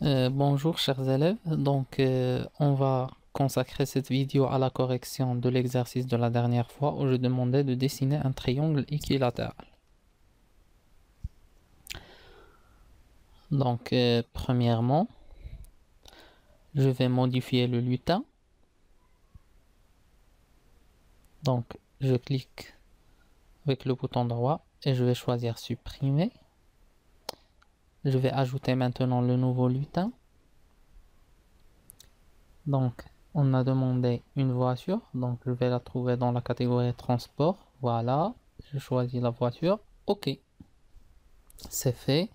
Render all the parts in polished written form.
Bonjour chers élèves, on va consacrer cette vidéo à la correction de l'exercice de la dernière fois où je demandais de dessiner un triangle équilatéral. Premièrement, je vais modifier le lutin. Donc je clique avec le bouton droit et je vais choisir supprimer. Je vais ajouter maintenant le nouveau lutin. Donc on a demandé une voiture, donc je vais la trouver dans la catégorie transport. Voilà, je choisis la voiture. OK, c'est fait.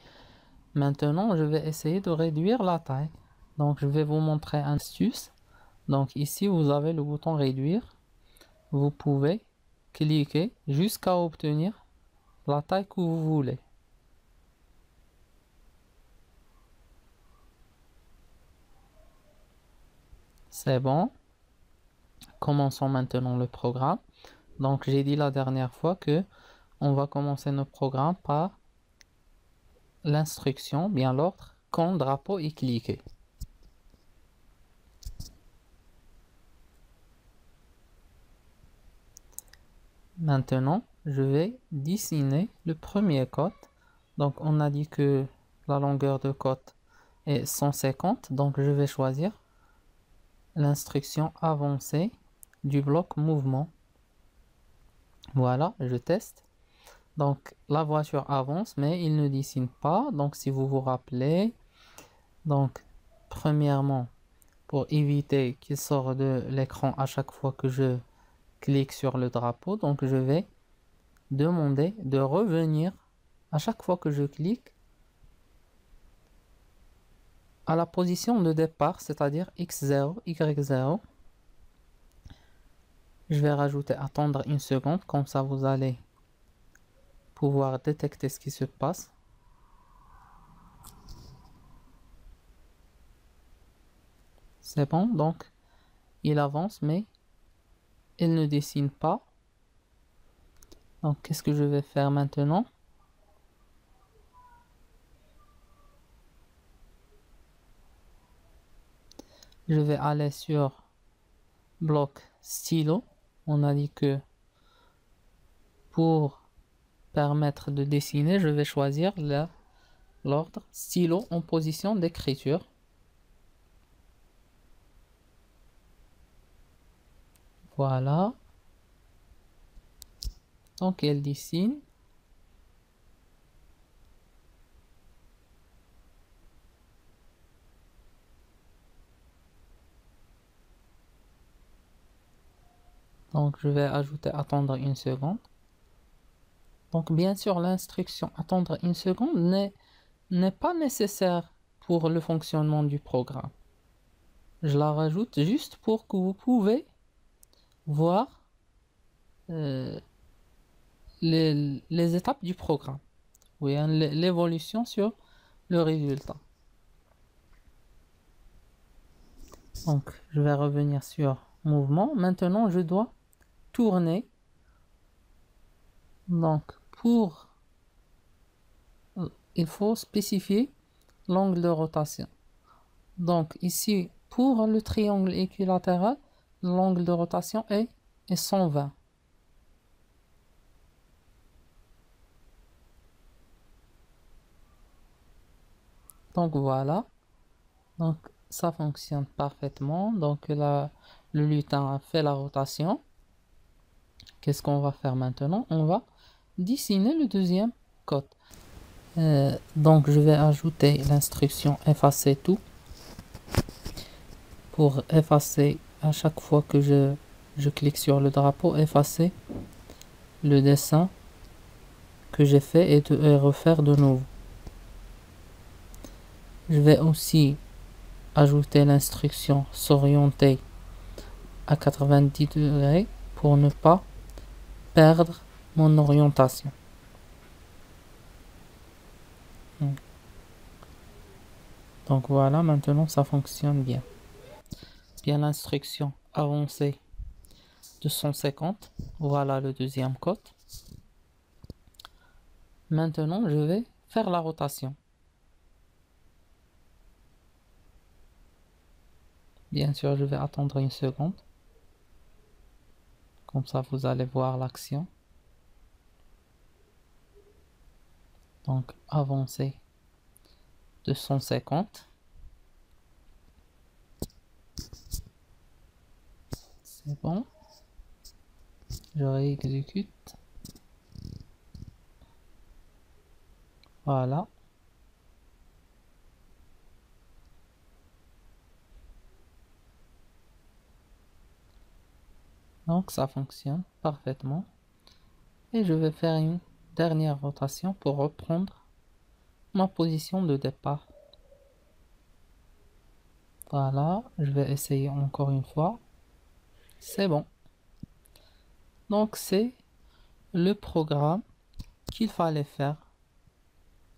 Maintenant, je vais essayer de réduire la taille. Donc je vais vous montrer une astuce. Donc ici, vous avez le bouton réduire. Vous pouvez cliquer jusqu'à obtenir la taille que vous voulez. C'est bon. Commençons maintenant le programme. Donc j'ai dit la dernière fois que on va commencer notre programme par l'instruction, bien l'ordre, quand le drapeau est cliqué. Maintenant, je vais dessiner le premier côte. Donc on a dit que la longueur de côte est 150, donc je vais choisir l'instruction avancée du bloc mouvement. Voilà, je teste. Donc la voiture avance, mais il ne dessine pas. Donc si vous vous rappelez, donc premièrement, pour éviter qu'il sorte de l'écran à chaque fois que je clique sur le drapeau, donc je vais demander de revenir à chaque fois que je clique à la position de départ, c'est-à-dire X0, Y0. Je vais rajouter attendre une seconde, comme ça vous allez pouvoir détecter ce qui se passe. C'est bon, donc il avance, mais il ne dessine pas. Donc qu'est-ce que je vais faire maintenant? Je vais aller sur bloc stylo. On a dit que pour permettre de dessiner, je vais choisir l'ordre stylo en position d'écriture. Voilà. Donc elle dessine. Donc je vais ajouter attendre une seconde. Donc bien sûr l'instruction attendre une seconde n'est pas nécessaire pour le fonctionnement du programme. Je la rajoute juste pour que vous pouvez voir les étapes du programme. Oui, hein, l'évolution sur le résultat. Donc je vais revenir sur mouvement. Maintenant je dois tourner. Donc il faut spécifier l'angle de rotation. Donc ici, pour le triangle équilatéral, l'angle de rotation est 120. Donc voilà. Donc ça fonctionne parfaitement. Donc là, le lutin a fait la rotation. Qu'est-ce qu'on va faire maintenant? On va dessiner le deuxième côte. Donc je vais ajouter l'instruction effacer tout pour effacer à chaque fois que je clique sur le drapeau, effacer le dessin que j'ai fait et refaire de nouveau. Je vais aussi ajouter l'instruction s'orienter à 90 degrés pour ne pas perdre mon orientation. Donc voilà, maintenant ça fonctionne bien. Bien l'instruction avancée de 150. Voilà le deuxième côte. Maintenant je vais faire la rotation. Bien sûr, je vais attendre une seconde. Comme ça, vous allez voir l'action. Donc, avancer de 150. C'est bon. Je réexécute. Voilà. Donc, ça fonctionne parfaitement. Et je vais faire une dernière rotation pour reprendre ma position de départ. Voilà, je vais essayer encore une fois. C'est bon. Donc c'est le programme qu'il fallait faire